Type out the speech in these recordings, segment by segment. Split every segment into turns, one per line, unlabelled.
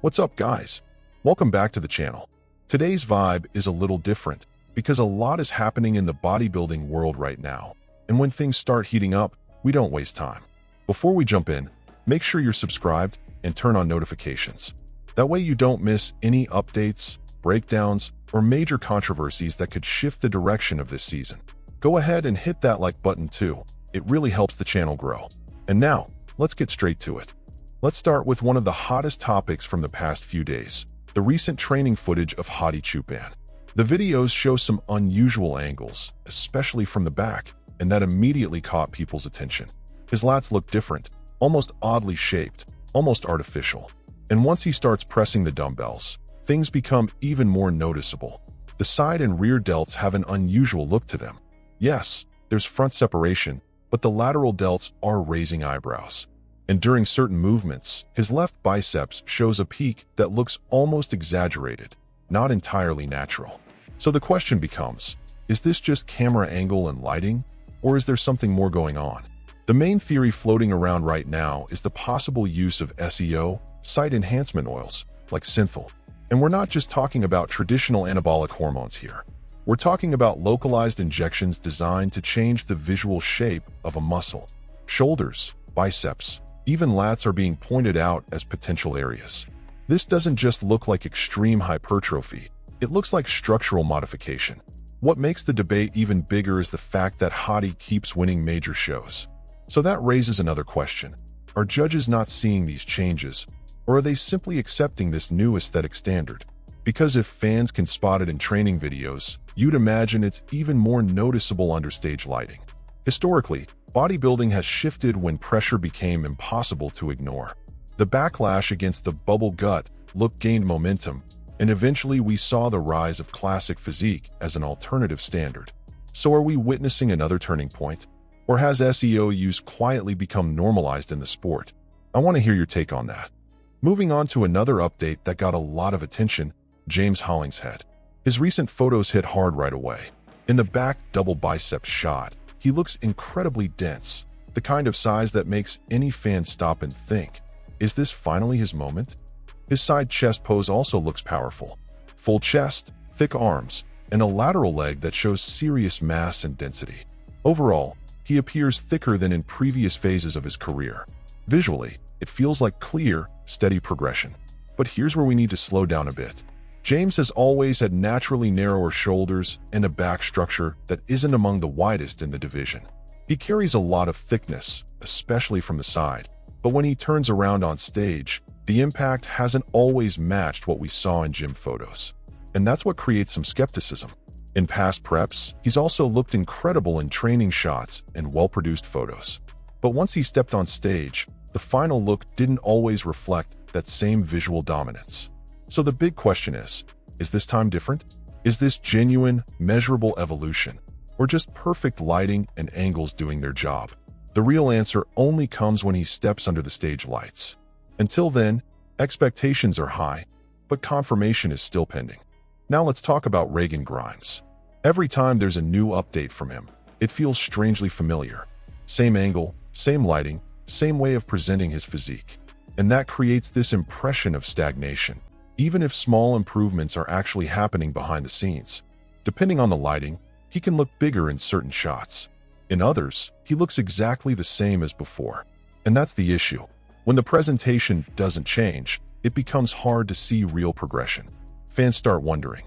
What's up, guys? Welcome back to the channel. Today's vibe is a little different because a lot is happening in the bodybuilding world right now. And when things start heating up, we don't waste time. Before we jump in, make sure you're subscribed and turn on notifications. That way you don't miss any updates, breakdowns, or major controversies that could shift the direction of this season. Go ahead and hit that like button too. It really helps the channel grow. And now, let's get straight to it. Let's start with one of the hottest topics from the past few days, the recent training footage of Hadi Choopan. The videos show some unusual angles, especially from the back, and that immediately caught people's attention. His lats look different, almost oddly shaped, almost artificial. And once he starts pressing the dumbbells, things become even more noticeable. The side and rear delts have an unusual look to them. Yes, there's front separation, but the lateral delts are raising eyebrows. And during certain movements, his left biceps shows a peak that looks almost exaggerated, not entirely natural. So the question becomes, is this just camera angle and lighting, or is there something more going on? The main theory floating around right now is the possible use of SEO, site enhancement oils, like synthol. And we're not just talking about traditional anabolic hormones here. We're talking about localized injections designed to change the visual shape of a muscle. Shoulders, biceps, even lats are being pointed out as potential areas. This doesn't just look like extreme hypertrophy, it looks like structural modification. What makes the debate even bigger is the fact that Hadi keeps winning major shows. So that raises another question. Are judges not seeing these changes, or are they simply accepting this new aesthetic standard? Because if fans can spot it in training videos, you'd imagine it's even more noticeable under stage lighting. Historically, bodybuilding has shifted when pressure became impossible to ignore. The backlash against the bubble gut look gained momentum, and eventually we saw the rise of classic physique as an alternative standard. So are we witnessing another turning point? Or has SEO use quietly become normalized in the sport? I want to hear your take on that. Moving on to another update that got a lot of attention, James Hollingshead. His recent photos hit hard right away. In the back double bicep shot, he looks incredibly dense, the kind of size that makes any fan stop and think, is this finally his moment? His side chest pose also looks powerful. Full chest, thick arms, and a lateral leg that shows serious mass and density. Overall, he appears thicker than in previous phases of his career. Visually, it feels like clear, steady progression. But here's where we need to slow down a bit. James has always had naturally narrower shoulders and a back structure that isn't among the widest in the division. He carries a lot of thickness, especially from the side, but when he turns around on stage, the impact hasn't always matched what we saw in gym photos. And that's what creates some skepticism. In past preps, he's also looked incredible in training shots and well-produced photos. But once he stepped on stage, the final look didn't always reflect that same visual dominance. So the big question is this time different? Is this genuine, measurable evolution, or just perfect lighting and angles doing their job? The real answer only comes when he steps under the stage lights. Until then, expectations are high, but confirmation is still pending. Now let's talk about Reagan Grimes. Every time there's a new update from him, it feels strangely familiar. Same angle, same lighting, same way of presenting his physique. And that creates this impression of stagnation, even if small improvements are actually happening behind the scenes. Depending on the lighting, he can look bigger in certain shots. In others, he looks exactly the same as before. And that's the issue. When the presentation doesn't change, it becomes hard to see real progression. Fans start wondering,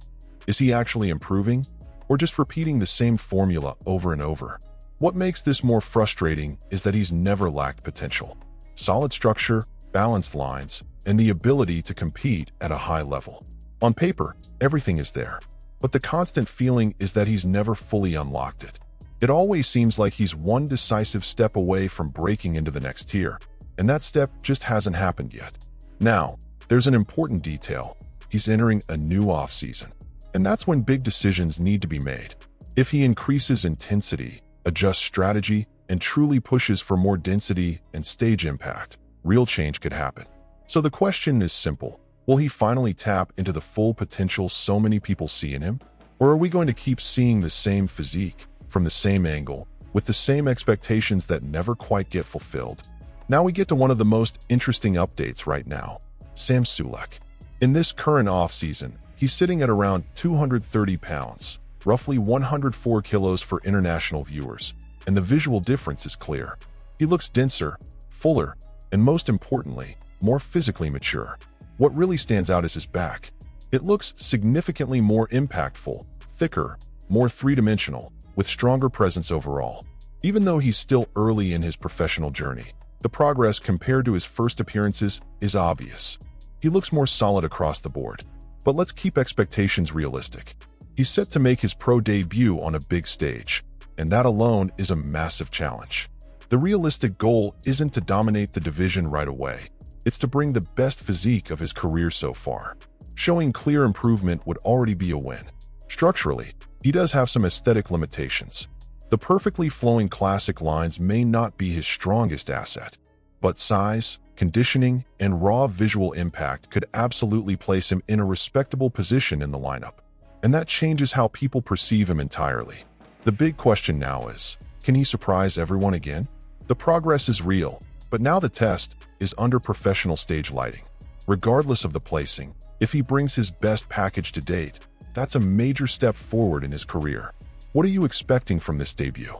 is he actually improving, or just repeating the same formula over and over? What makes this more frustrating is that he's never lacked potential. Solid structure, balanced lines, and the ability to compete at a high level. On paper, everything is there, but the constant feeling is that he's never fully unlocked it. It always seems like he's one decisive step away from breaking into the next tier, and that step just hasn't happened yet. Now, there's an important detail. He's entering a new off-season, and that's when big decisions need to be made. If he increases intensity, adjusts strategy, and truly pushes for more density and stage impact, real change could happen. So the question is simple. Will he finally tap into the full potential so many people see in him? Or are we going to keep seeing the same physique, from the same angle, with the same expectations that never quite get fulfilled? Now we get to one of the most interesting updates right now. Sam Sulek. In this current off-season, he's sitting at around 230 pounds, roughly 104 kilos for international viewers, and the visual difference is clear. He looks denser, fuller, and most importantly, more physically mature. What really stands out is his back. It looks significantly more impactful, thicker, more three-dimensional, with stronger presence overall. Even though he's still early in his professional journey, the progress compared to his first appearances is obvious. He looks more solid across the board. But let's keep expectations realistic. He's set to make his pro debut on a big stage, and that alone is a massive challenge. The realistic goal isn't to dominate the division right away. It's to bring the best physique of his career so far. Showing clear improvement would already be a win. Structurally, he does have some aesthetic limitations. The perfectly flowing classic lines may not be his strongest asset, but size, conditioning, and raw visual impact could absolutely place him in a respectable position in the lineup. And that changes how people perceive him entirely. The big question now is, can he surprise everyone again? The progress is real, but now the test is under professional stage lighting. Regardless of the placing, if he brings his best package to date, that's a major step forward in his career. What are you expecting from this debut?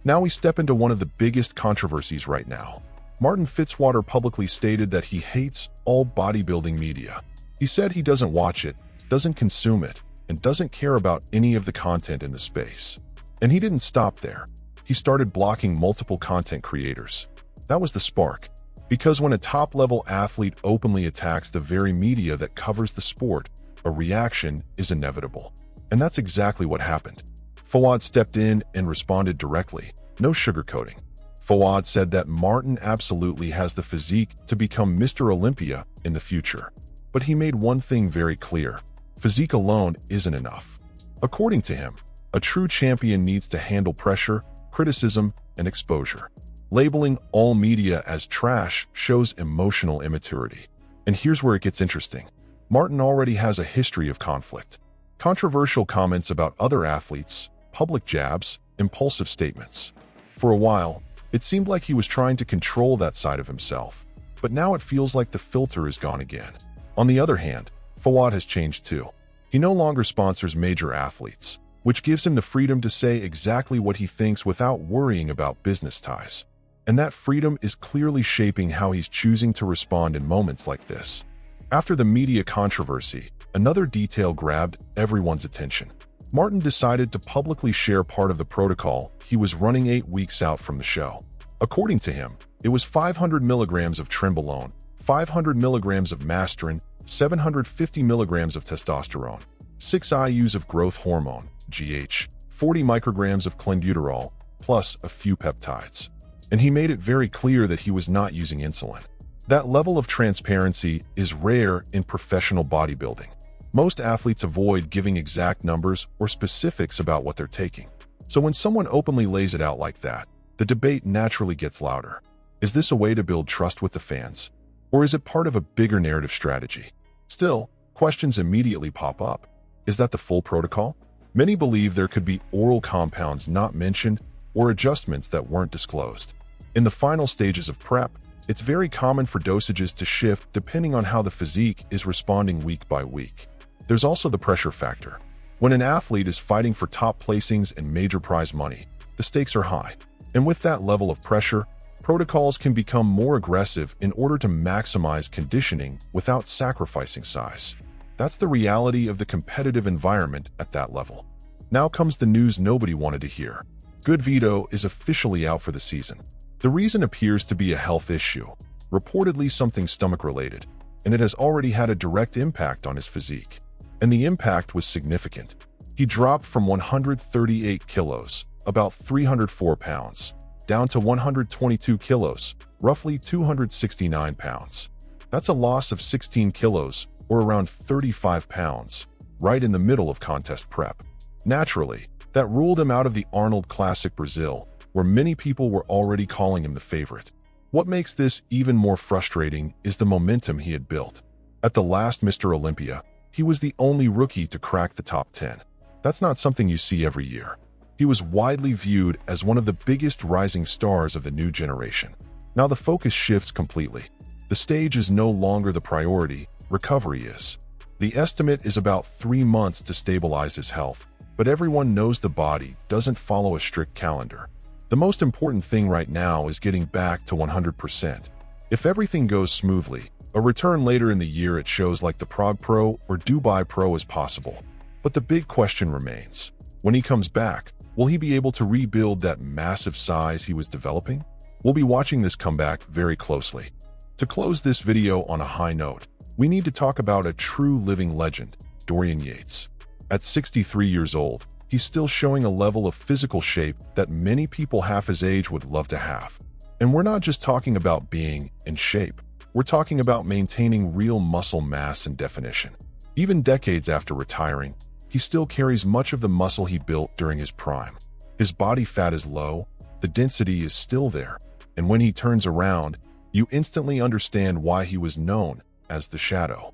Now we step into one of the biggest controversies right now. Martin Fitzwater publicly stated that he hates all bodybuilding media. He said he doesn't watch it, doesn't consume it, and doesn't care about any of the content in the space. And he didn't stop there. He started blocking multiple content creators. That was the spark. Because when a top-level athlete openly attacks the very media that covers the sport, a reaction is inevitable. And that's exactly what happened. Fouad stepped in and responded directly, no sugarcoating. Fouad said that Martin absolutely has the physique to become Mr. Olympia in the future. But he made one thing very clear: physique alone isn't enough. According to him, a true champion needs to handle pressure, criticism, and exposure. Labeling all media as trash shows emotional immaturity. And here's where it gets interesting. Martin already has a history of conflict. Controversial comments about other athletes, public jabs, impulsive statements. For a while, it seemed like he was trying to control that side of himself, but now it feels like the filter is gone again. On the other hand, Fouad has changed too. He no longer sponsors major athletes, which gives him the freedom to say exactly what he thinks without worrying about business ties. And that freedom is clearly shaping how he's choosing to respond in moments like this. After the media controversy, another detail grabbed everyone's attention. Martin decided to publicly share part of the protocol he was running 8 weeks out from the show. According to him, it was 500 milligrams of trenbolone, 500 milligrams of mastrin, 750 milligrams of testosterone, 6 IUs of growth hormone, GH, 40 micrograms of clenbuterol, plus a few peptides. And he made it very clear that he was not using insulin. That level of transparency is rare in professional bodybuilding. Most athletes avoid giving exact numbers or specifics about what they're taking. So when someone openly lays it out like that, the debate naturally gets louder. Is this a way to build trust with the fans? Or is it part of a bigger narrative strategy? Still, questions immediately pop up. Is that the full protocol? Many believe there could be oral compounds not mentioned or adjustments that weren't disclosed. In the final stages of prep, it's very common for dosages to shift depending on how the physique is responding week by week. There's also the pressure factor. When an athlete is fighting for top placings and major prize money, the stakes are high. And with that level of pressure, protocols can become more aggressive in order to maximize conditioning without sacrificing size. That's the reality of the competitive environment at that level. Now comes the news nobody wanted to hear. GoodVito is officially out for the season. The reason appears to be a health issue, reportedly something stomach-related, and it has already had a direct impact on his physique. And the impact was significant. He dropped from 138 kilos, about 304 pounds, down to 122 kilos, roughly 269 pounds. That's a loss of 16 kilos, or around 35 pounds, right in the middle of contest prep. Naturally, that ruled him out of the Arnold Classic Brazil, where many people were already calling him the favorite. What makes this even more frustrating is the momentum he had built. At the last Mr. Olympia, he was the only rookie to crack the top 10. That's not something you see every year. He was widely viewed as one of the biggest rising stars of the new generation. Now the focus shifts completely. The stage is no longer the priority, recovery is. The estimate is about 3 months to stabilize his health, but everyone knows the body doesn't follow a strict calendar. The most important thing right now is getting back to 100%. If everything goes smoothly, a return later in the year at shows like the Prague Pro or Dubai Pro is possible. But the big question remains. When he comes back, will he be able to rebuild that massive size he was developing? We'll be watching this comeback very closely. To close this video on a high note, we need to talk about a true living legend, Dorian Yates. At 63 years old, he's still showing a level of physical shape that many people half his age would love to have. And we're not just talking about being in shape. We're talking about maintaining real muscle mass and definition. Even decades after retiring, he still carries much of the muscle he built during his prime. His body fat is low, the density is still there, and when he turns around, you instantly understand why he was known as the Shadow.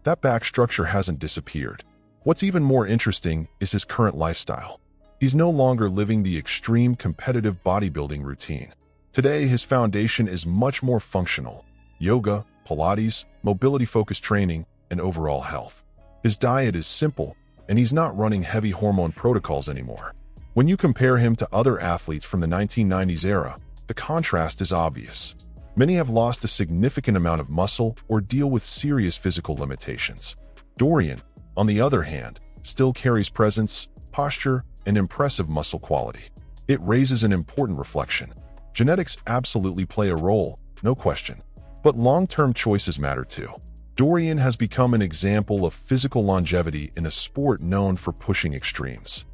That back structure hasn't disappeared. What's even more interesting is his current lifestyle. He's no longer living the extreme competitive bodybuilding routine. Today, his foundation is much more functional: yoga, Pilates, mobility-focused training, and overall health. His diet is simple, and he's not running heavy hormone protocols anymore. When you compare him to other athletes from the 1990s era, the contrast is obvious. Many have lost a significant amount of muscle or deal with serious physical limitations. Dorian, on the other hand, still carries presence, posture, and impressive muscle quality. It raises an important reflection. Genetics absolutely play a role, no question. But long-term choices matter too. Dorian has become an example of physical longevity in a sport known for pushing extremes.